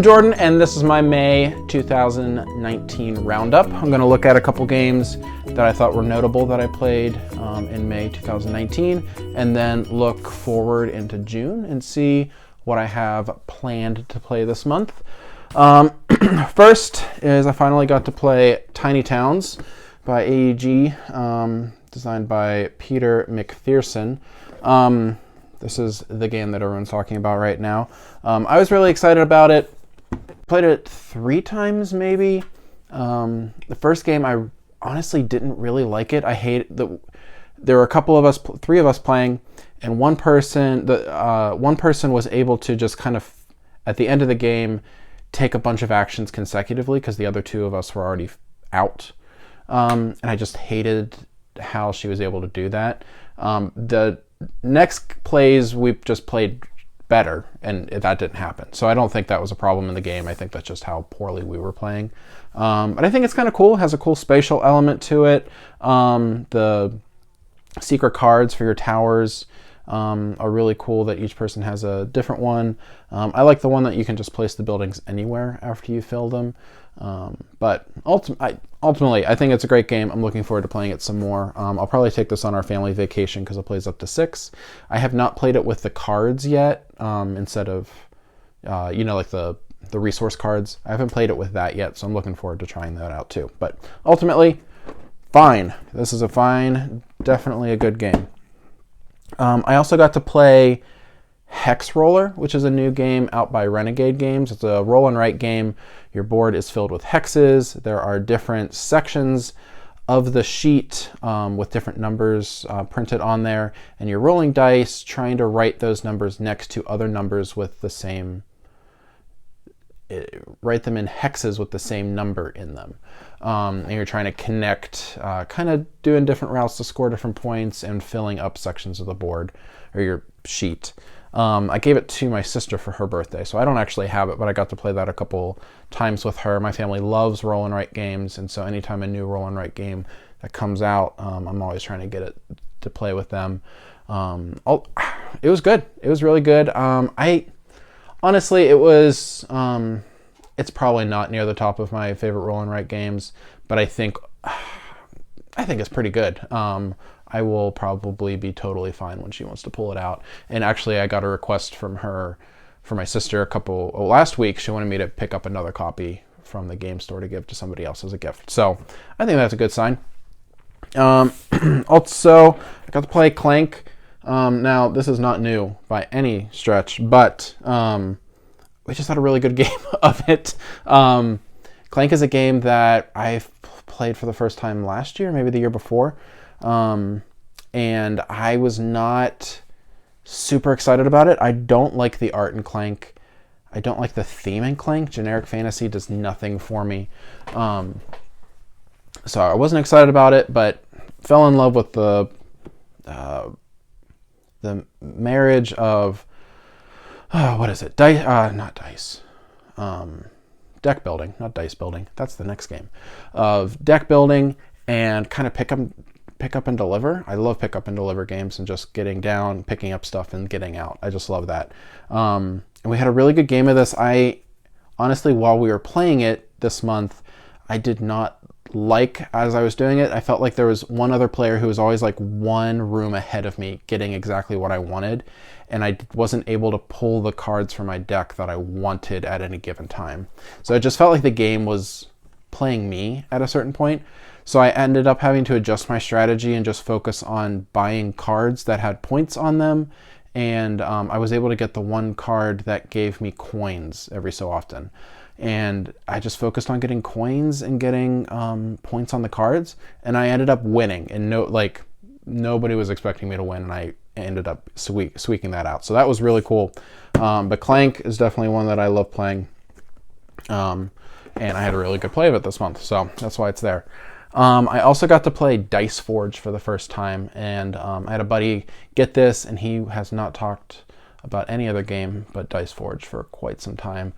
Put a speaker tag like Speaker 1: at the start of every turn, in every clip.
Speaker 1: I'm Jordan, and this is my May 2019 roundup. I'm going to look at a couple games that I thought were notable that I played in May 2019, and then look forward into June and see what I have planned to play this month. First is I finally got to play Tiny Towns by AEG, designed by Peter McPherson. This is the game that everyone's talking about right now. I was really excited about it. Played it 3 times maybe. The first game I honestly didn't really like it. I hate that there were a couple of us, 3 of us playing, and one person was able to just kind of at the end of the game take a bunch of actions consecutively because the other 2 of us were already out. And I just hated how she was able to do that. The next plays we just played better, and that didn't happen. So I don't think that was a problem in the game. I think that's just how poorly we were playing. But I think it's kind of cool. It has a cool spatial element to it. The secret cards for your towers are really cool that each person has a different one. I like the one that you can just place the buildings anywhere after you fill them. But ultimately, I think it's a great game. I'm looking forward to playing it some more. I'll probably take this on our family vacation because it plays up to 6. I have not played it with the cards yet, instead of, like the resource cards. I haven't played it with that yet, so I'm looking forward to trying that out too. But ultimately, fine. This is definitely a good game. I also got to play Hex Roller, which is a new game out by Renegade Games. It's a roll and write game. Your board is filled with hexes. There are different sections of the sheet with different numbers printed on there, and you're rolling dice trying to write those numbers next to other numbers with the same, write them in hexes with the same number in them. And you're trying to connect, kind of doing different routes to score different points and filling up sections of the board or your sheet. I gave it to my sister for her birthday, so I don't actually have it, but I got to play that a couple times with her. My family loves roll and write games, and so anytime a new roll and write game that comes out, I'm always trying to get it to play with them. It was good. It was really good. Honestly, it was, it's probably not near the top of my favorite roll and write games, but I think it's pretty good. I will probably be totally fine when she wants to pull it out. And actually, I got a request from my sister last week. She wanted me to pick up another copy from the game store to give to somebody else as a gift. So I think that's a good sign. Also, I got to play Clank. Now, this is not new by any stretch, but we just had a really good game of it. Clank is a game that I've played for the first time last year, maybe the year before. And I was not super excited about it. I don't like the art in Clank. I don't like the theme in Clank. Generic fantasy does nothing for me. So I wasn't excited about it, but fell in love with the marriage of, what is it? Not dice. Deck building, not dice building. That's the next game. Of deck building and kind of pick up and deliver. I love pick up and deliver games and just getting down, picking up stuff and getting out. I just love that. And we had a really good game of this. I honestly, while we were playing it this month, I did not like as I was doing it. I felt like there was one other player who was always like one room ahead of me getting exactly what I wanted. And I wasn't able to pull the cards from my deck that I wanted at any given time. So it just felt like the game was playing me at a certain point. So I ended up having to adjust my strategy and just focus on buying cards that had points on them. And I was able to get the one card that gave me coins every so often. And I just focused on getting coins and getting points on the cards. And I ended up winning. And nobody was expecting me to win. And I ended up squeaking that out. So that was really cool. But Clank is definitely one that I love playing. And I had a really good play of it this month. So that's why it's there. I also got to play Dice Forge for the first time, and I had a buddy get this, and he has not talked about any other game but Dice Forge for quite some time.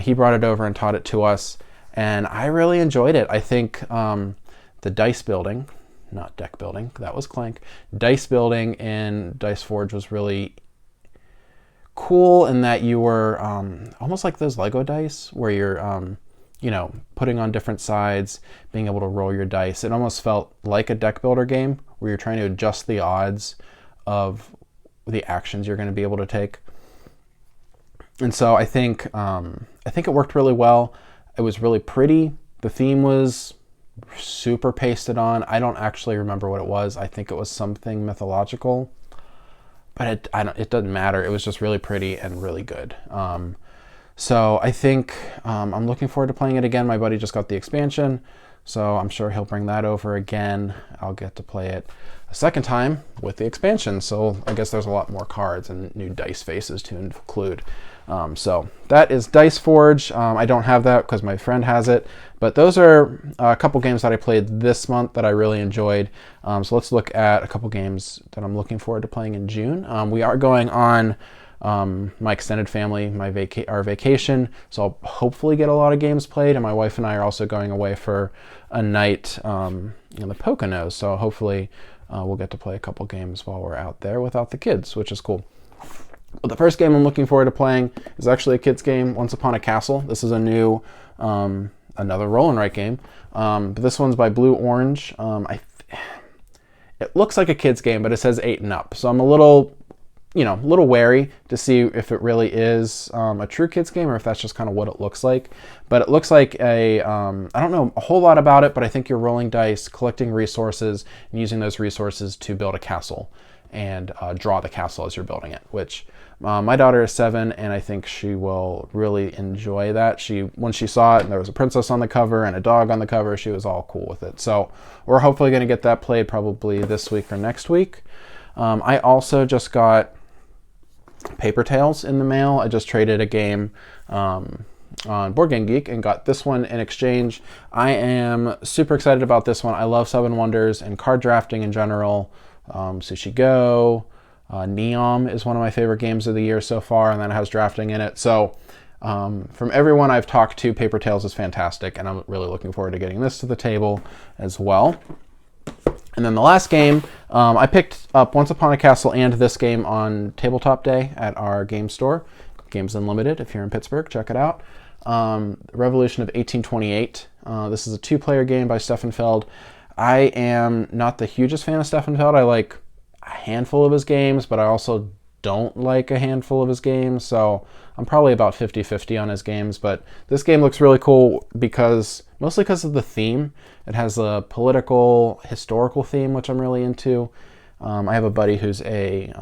Speaker 1: He brought it over and taught it to us, and I really enjoyed it. I think the dice building, not deck building, that was Clank, dice building in Dice Forge was really cool in that you were almost like those Lego dice where you're putting on different sides, being able to roll your dice. It almost felt like a deck builder game where you're trying to adjust the odds of the actions you're going to be able to take. And so I think it worked really well. It was really pretty. The theme was super pasted on. I don't actually remember what it was. I think it was something mythological, but it doesn't matter. It was just really pretty and really good. So I think I'm looking forward to playing it again. My buddy just got the expansion, so I'm sure he'll bring that over again. I'll get to play it a second time with the expansion. So I guess there's a lot more cards and new dice faces to include. So that is Dice Forge. I don't have that because my friend has it, but those are a couple games that I played this month that I really enjoyed. So let's look at a couple games that I'm looking forward to playing in June. We are going on my extended family, our vacation, so I'll hopefully get a lot of games played, and my wife and I are also going away for a night in the Poconos, so hopefully we'll get to play a couple games while we're out there without the kids, which is cool. But the first game I'm looking forward to playing is actually a kid's game, Once Upon a Castle. This is a new, another roll and write game. But this one's by Blue Orange. It looks like a kid's game, but it says 8 and up. So I'm a little wary to see if it really is a true kids game or if that's just kind of what it looks like. But it looks like I don't know a whole lot about it, but I think you're rolling dice, collecting resources, and using those resources to build a castle and draw the castle as you're building it, which my daughter is 7, and I think she will really enjoy that. When she saw it and there was a princess on the cover and a dog on the cover, she was all cool with it. So we're hopefully going to get that played probably this week or next week. I also just got Paper Tales in the mail. I just traded a game on Board Game Geek and got this one in exchange. I am super excited about this one. I love Seven Wonders and card drafting in general. Sushi Go, Neom is one of my favorite games of the year so far, and then it has drafting in it. So from everyone I've talked to, Paper Tales is fantastic, and I'm really looking forward to getting this to the table as well. And then the last game, I picked up Once Upon a Castle and this game on Tabletop Day at our game store, Games Unlimited. If you're in Pittsburgh, check it out. Revolution of 1828. This is a 2-player game by Stefan Feld. I am not the hugest fan of Stefan Feld. I like a handful of his games, but I also don't like a handful of his games, so I'm probably about 50-50 on his games. But this game looks really cool mostly because of the theme. It has a political, historical theme, which I'm really into. I have a buddy who's a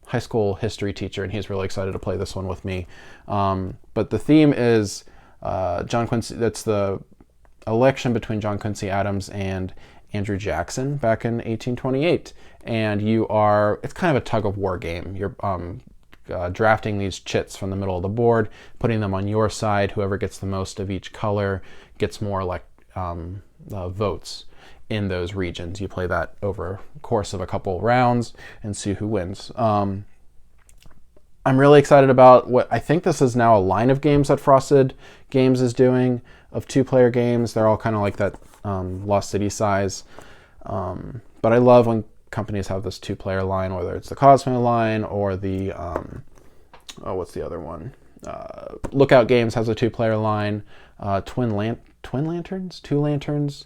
Speaker 1: high school history teacher, and he's really excited to play this one with me. But the theme is John Quincy. That's the election between John Quincy Adams and Andrew Jackson back in 1828, and it's kind of a tug of war game. You're drafting these chits from the middle of the board, putting them on your side. Whoever gets the most of each color gets more votes in those regions. You play that over the course of a couple rounds and see who wins. I'm really excited about what I think this is now a line of games that Frosted Games is doing of 2-player games. They're all kind of like that Lost City size. But I love when companies have this 2-player line, whether it's the Cosmo line or the, what's the other one? Lookout Games has a 2-player line. Two Lanterns.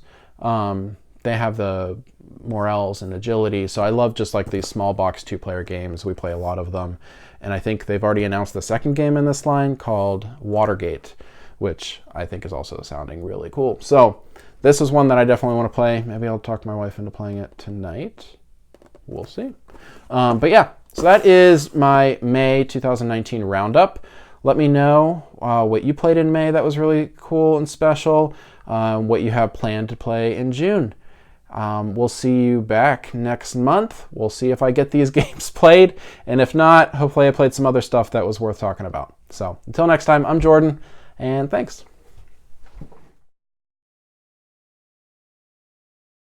Speaker 1: They have the Morels and Agility. So I love just like these small box 2-player games. We play a lot of them. And I think they've already announced the second game in this line called Watergate, which I think is also sounding really cool. So this is one that I definitely want to play. Maybe I'll talk my wife into playing it tonight. We'll see. But yeah, so that is my May 2019 roundup. Let me know what you played in May that was really cool and special, what you have planned to play in June. We'll see you back next month. We'll see if I get these games played, and if not, hopefully I played some other stuff that was worth talking about. So until next time, I'm Jordan, and thanks.